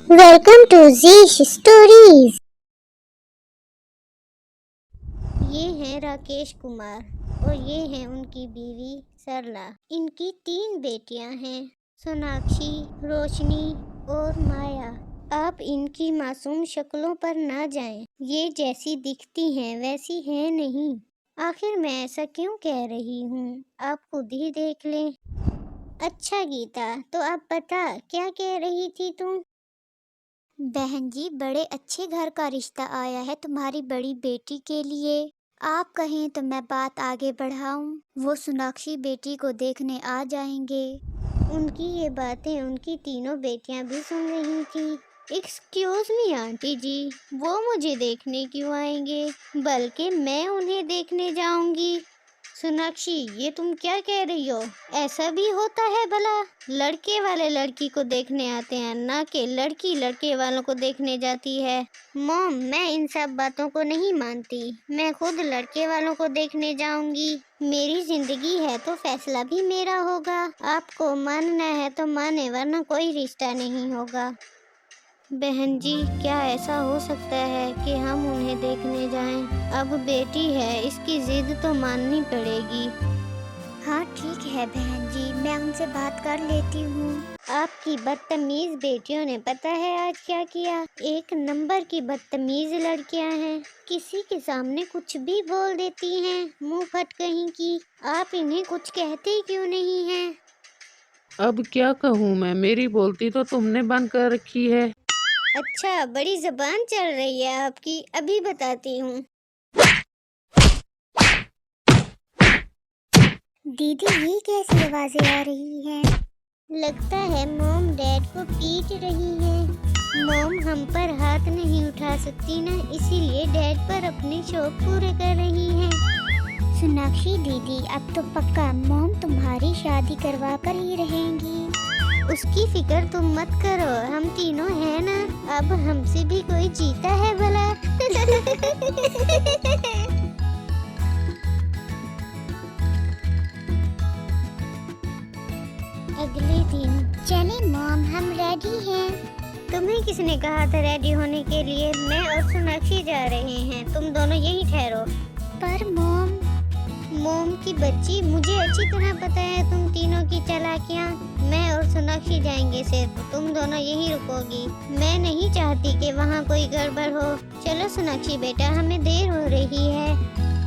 Welcome to ज़ीश stories. ये हैं राकेश कुमार और ये हैं उनकी बीवी सरला। इनकी 3 बेटियां हैं, सोनाक्षी, रोशनी और माया। आप इनकी मासूम शक्लों पर ना जाएं। ये जैसी दिखती हैं वैसी हैं नहीं। आखिर मैं ऐसा क्यों कह रही हूँ, आप खुद ही देख लें। अच्छा गीता, तो आप बता क्या कह रही थी तुम? बहन जी, बड़े अच्छे घर का रिश्ता आया है तुम्हारी बड़ी बेटी के लिए। आप कहें तो मैं बात आगे बढ़ाऊं। वो सोनाक्षी बेटी को देखने आ जाएंगे। उनकी ये बातें उनकी तीनों बेटियां भी सुन रही थी। एक्सक्यूज मी आंटी जी, वो मुझे देखने क्यों आएंगे, बल्कि मैं उन्हें देखने जाऊंगी। सोनाक्षी, ये तुम क्या कह रही हो? ऐसा भी होता है भला? लड़के वाले लड़की को देखने आते हैं, ना कि लड़की लड़के वालों को देखने जाती है। मॉम, मैं इन सब बातों को नहीं मानती। मैं खुद लड़के वालों को देखने जाऊंगी। मेरी जिंदगी है तो फैसला भी मेरा होगा। आपको मानना है तो माने, वरना कोई रिश्ता नहीं होगा। बहन जी, क्या ऐसा हो सकता है कि हम उन्हें देखने जाएं? अब बेटी है, इसकी जिद तो माननी पड़ेगी। हाँ ठीक है बहन जी, मैं उनसे बात कर लेती हूँ। आपकी बदतमीज बेटियों ने पता है आज क्या किया? एक नंबर की बदतमीज लड़कियाँ हैं। किसी के सामने कुछ भी बोल देती हैं, मुंह फट कहीं की। आप इन्हें कुछ कहते क्यों नहीं हैं? अब क्या कहूँ मैं, मेरी बोलती तो तुमने बंद कर रखी है। अच्छा, बड़ी जबान चल रही है आपकी, अभी बताती हूँ। दीदी, ये कैसी आवाजें आ रही हैं? लगता है मॉम डैड को पीट रही है। मॉम हम पर हाथ नहीं उठा सकती ना, इसीलिए डैड पर अपने शौक पूरे कर रही हैं। सोनाक्षी दीदी, अब तो पक्का मॉम तुम्हारी शादी करवा कर ही रहेंगी। उसकी फिक्र तुम मत करो, हम तीनों हैं ना। अब हमसे भी कोई जीता है भला? अगले दिन। चले मॉम, हम रेडी हैं। तुम्हें किसने कहा था रेडी होने के लिए? मैं और सोनाक्षी जा रहे हैं, तुम दोनों यहीं ठहरो। पर मॉम की बच्ची, मुझे अच्छी तरह पता है तुम तीनों की चालाकियाँ। मैं और सोनाक्षी जाएंगे, सिर्फ तुम दोनों यहीं रुकोगी। मैं नहीं चाहती कि वहाँ कोई गड़बड़ हो। चलो सोनाक्षी बेटा, हमें देर हो रही है।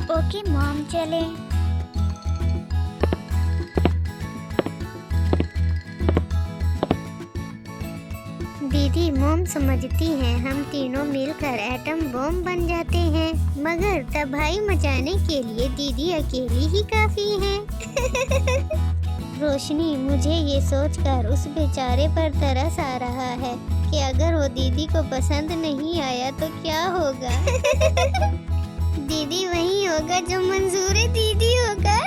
ओके मॉम, चले। दीदी, मॉम समझती हैं हम तीनों मिलकर एटम बम बन जाते हैं, मगर तबाही मचाने के लिए दीदी अकेली ही काफी है। रोशनी, मुझे ये सोचकर उस बेचारे पर तरस आ रहा है कि अगर वो दीदी को पसंद नहीं आया तो क्या होगा। दीदी वही होगा जो मंजूर दीदी होगा।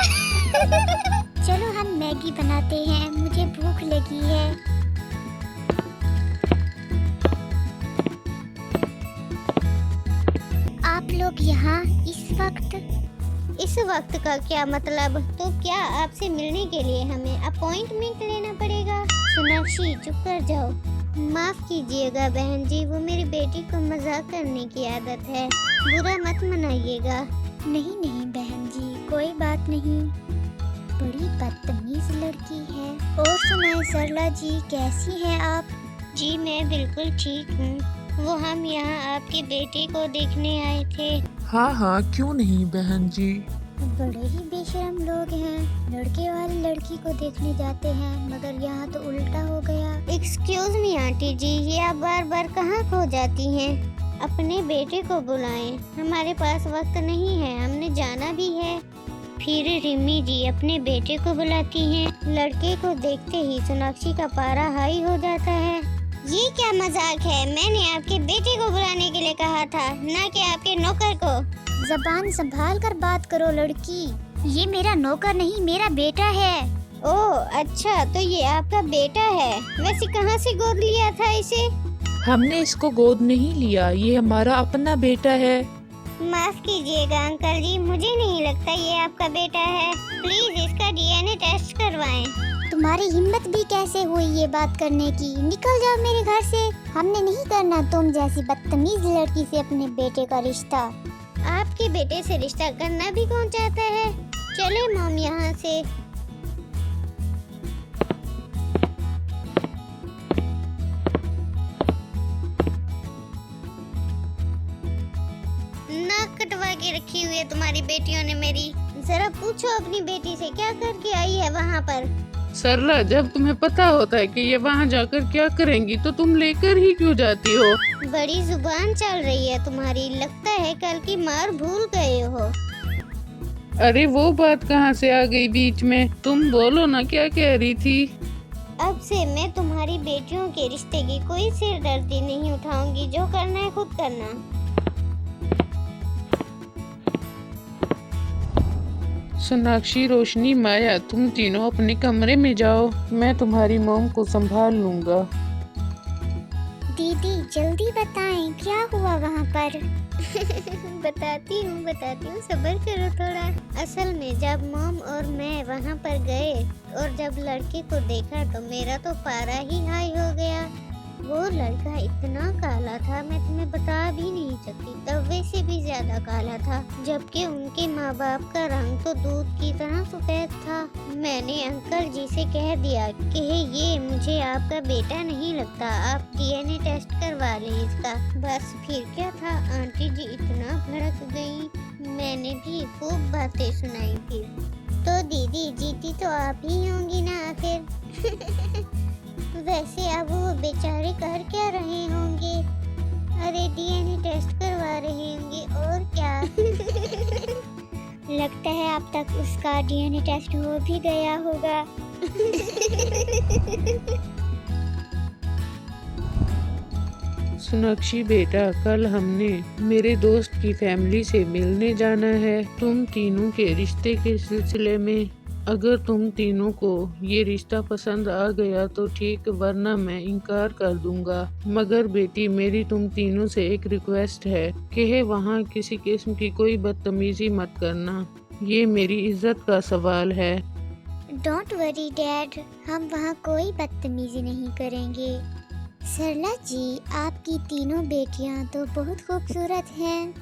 चलो हम मैगी बनाते हैं, मुझे भूख लगी है। आप लोग यहाँ इस वक्त का क्या मतलब? तो क्या आपसे मिलने के लिए हमें अपॉइंटमेंट लेना पड़ेगा? सोनाक्षी, चुप कर जाओ। माफ कीजिएगा बहन जी, वो मेरी बेटी को मजाक करने की आदत है, बुरा मत मनाइएगा। नहीं नहीं बहन जी, कोई बात नहीं। बड़ी बदतमीज लड़की है। और सुनाए सरला जी, कैसी हैं आप? जी मैं बिल्कुल ठीक हूँ। वो हम यहाँ आपके बेटे को देखने आए थे। हाँ हाँ, क्यों नहीं बहन जी। बड़े ही बेशरम लोग हैं, लड़के वाली लड़की को देखने जाते हैं, मगर यहाँ तो उल्टा हो गया। एक्सक्यूज मी आंटी जी, ये आप बार बार कहाँ खो जाती हैं? अपने बेटे को बुलाएं, हमारे पास वक्त नहीं है, हमने जाना भी है। फिर रिमी जी अपने बेटे को बुलाती हैं। लड़के को देखते ही सोनाक्षी का पारा हाई हो जाता है। ये क्या मजाक है? मैंने आपके बेटे को बुलाने के लिए कहा था, ना कि आपके नौकर को। जबान संभाल कर बात करो लड़की, ये मेरा नौकर नहीं, मेरा बेटा है। ओह अच्छा, तो ये आपका बेटा है। वैसे कहाँ से गोद लिया था इसे? हमने इसको गोद नहीं लिया, ये हमारा अपना बेटा है। माफ कीजिएगा अंकल जी, मुझे नहीं लगता ये आपका बेटा है। प्लीज इसका डीएनए टेस्ट करवाएं। तुम्हारी हिम्मत भी कैसे हुई ये बात करने की? निकल जाओ मेरे घर से। हमने नहीं करना तुम जैसी बदतमीज लड़की से अपने बेटे का रिश्ता। आपके बेटे से रिश्ता करना भी कौन चाहता है? चले मॉम यहाँ से। नाक कटवा के रखी हुई है तुम्हारी बेटियों ने मेरी। जरा पूछो अपनी बेटी से क्या करके आई है वहाँ पर। सरला, जब तुम्हें पता होता है कि ये वहाँ जाकर क्या करेंगी तो तुम लेकर ही क्यों जाती हो? बड़ी जुबान चल रही है तुम्हारी, लगता है कल की मार भूल गए हो। अरे वो बात कहाँ से आ गई बीच में? तुम बोलो ना, क्या कह रही थी? अब से मैं तुम्हारी बेटियों के रिश्ते की कोई सिरदर्दी नहीं उठाऊंगी। जो करना है खुद करना। सोनाक्षी, रोशनी, माया, तुम तीनों अपने कमरे में जाओ। मैं तुम्हारी मॉम को संभाल लूंगा। दीदी जल्दी बताएं क्या हुआ वहाँ पर? बताती हूँ, सब्र करो थोड़ा। असल में जब मॉम और मैं वहाँ पर गए और जब लड़के को देखा तो मेरा तो पारा ही हाई हो गया। वो लड़का इतना काला था, मैं तुम्हें बता भी नहीं सकती, तवे से भी ज्यादा काला था। जबकि उनके माँ बाप का रंग तो दूध की तरह सफेद था। मैंने अंकल जी से कह दिया कि ये मुझे आपका बेटा नहीं लगता, आप डीएनए टेस्ट करवा लें इसका। बस फिर क्या था, आंटी जी इतना भड़क गई। मैंने भी खूब बातें सुनाई फिर। तो दीदी जीती तो आप ही होंगी ना आखिर। वैसे अब वो बेचारे कर क्या रहे होंगे? अरे डीएनए टेस्ट करवा रहे होंगे और क्या। लगता है अब तक उसका डीएनए टेस्ट हो भी गया होगा। सोनाक्षी बेटा, कल हमने मेरे दोस्त की फैमिली से मिलने जाना है तुम तीनों के रिश्ते के सिलसिले में। अगर तुम तीनों को ये रिश्ता पसंद आ गया तो ठीक, वरना मैं इनकार कर दूंगा। मगर बेटी, मेरी तुम तीनों से एक रिक्वेस्ट है कि वहाँ किसी किस्म की कोई बदतमीजी मत करना। ये मेरी इज्जत का सवाल है। डोंट वरी डैड, हम वहाँ कोई बदतमीजी नहीं करेंगे। सरला जी, आपकी तीनों बेटियाँ तो बहुत खूबसूरत हैं।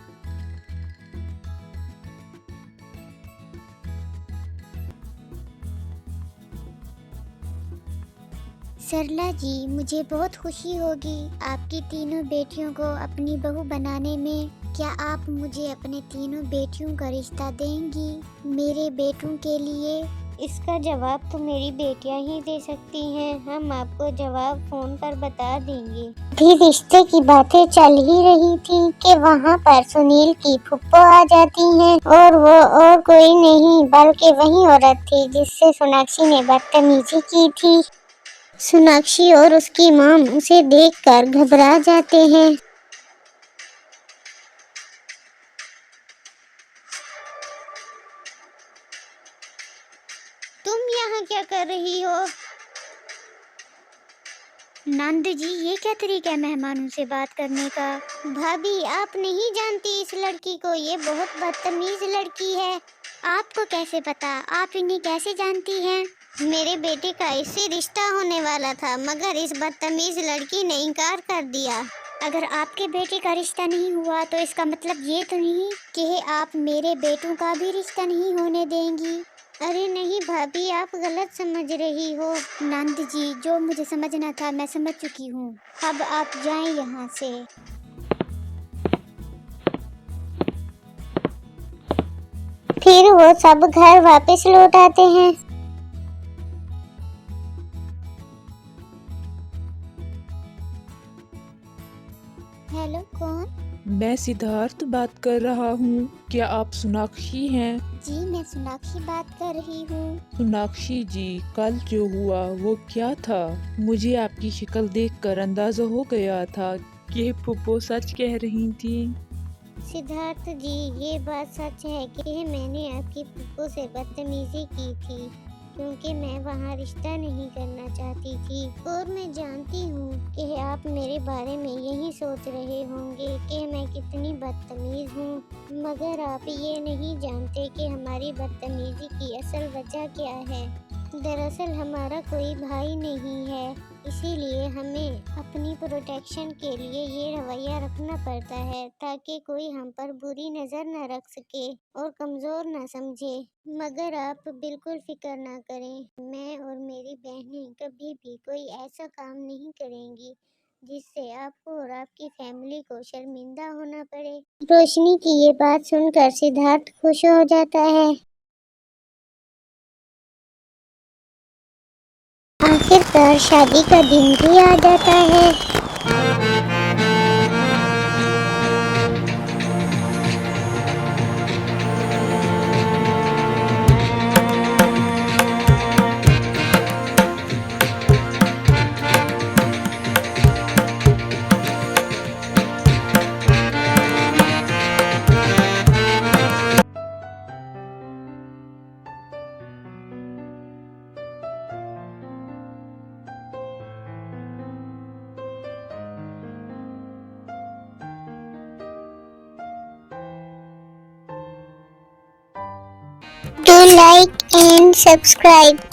सरला जी, मुझे बहुत खुशी होगी आपकी तीनों बेटियों को अपनी बहू बनाने में। क्या आप मुझे अपने तीनों बेटियों का रिश्ता देंगी मेरे बेटों के लिए? इसका जवाब तो मेरी बेटियां ही दे सकती हैं। हम आपको जवाब फोन पर बता देंगे। भी रिश्ते की बातें चल ही रही थी कि वहाँ पर सुनील की फुप्पो आ जाती हैं और वो और कोई नहीं बल्कि वही औरत थी जिससे सोनाक्षी ने बदतमीजी की थी। सोनाक्षी और उसकी मॉम उसे देखकर घबरा जाते हैं। तुम यहाँ क्या कर रही हो? नंद जी, ये क्या तरीका है मेहमानों से बात करने का? भाभी, आप नहीं जानती इस लड़की को, ये बहुत बदतमीज लड़की है। आपको कैसे पता? आप इन्हें कैसे जानती हैं? मेरे बेटे का इससे रिश्ता होने वाला था, मगर इस बदतमीज लड़की ने इनकार कर दिया। अगर आपके बेटे का रिश्ता नहीं हुआ तो इसका मतलब ये तो नहीं कि आप मेरे बेटों का भी रिश्ता नहीं होने देंगी। अरे नहीं भाभी, आप गलत समझ रही हो। नंद जी, जो मुझे समझना था मैं समझ चुकी हूँ। अब आप जाएं यहाँ से। फिर वो सब घर वापस लौट आते हैं। हेलो, कौन? मैं सिद्धार्थ बात कर रहा हूँ। क्या आप सोनाक्षी हैं? जी, मैं सोनाक्षी बात कर रही हूँ। सोनाक्षी जी, कल जो हुआ वो क्या था? मुझे आपकी शक्ल देखकर अंदाजा हो गया था कि फूफो सच कह रही थी। सिद्धार्थ जी, ये बात सच है कि मैंने आपकी फूफो से बदतमीजी की थी, क्योंकि मैं वहाँ रिश्ता नहीं करना चाहती थी। और मैं जानती हूँ कि आप मेरे बारे में यही सोच रहे होंगे कि मैं कितनी बदतमीज हूँ, मगर आप ये नहीं जानते कि हमारी बदतमीजी की असल वजह क्या है। दरअसल हमारा कोई भाई नहीं है, इसीलिए हमें अपनी प्रोटेक्शन के लिए ये रवैया रखना पड़ता है ताकि कोई हम पर बुरी नज़र न रख सके और कमज़ोर न समझे। मगर आप बिल्कुल फिक्र ना करें, मैं और मेरी बहनें कभी भी कोई ऐसा काम नहीं करेंगी जिससे आपको और आपकी फैमिली को शर्मिंदा होना पड़े। रोशनी की ये बात सुनकर सिद्धार्थ खुश हो जाता है। आखिरकार शादी का दिन भी आ जाता है। Do like and subscribe.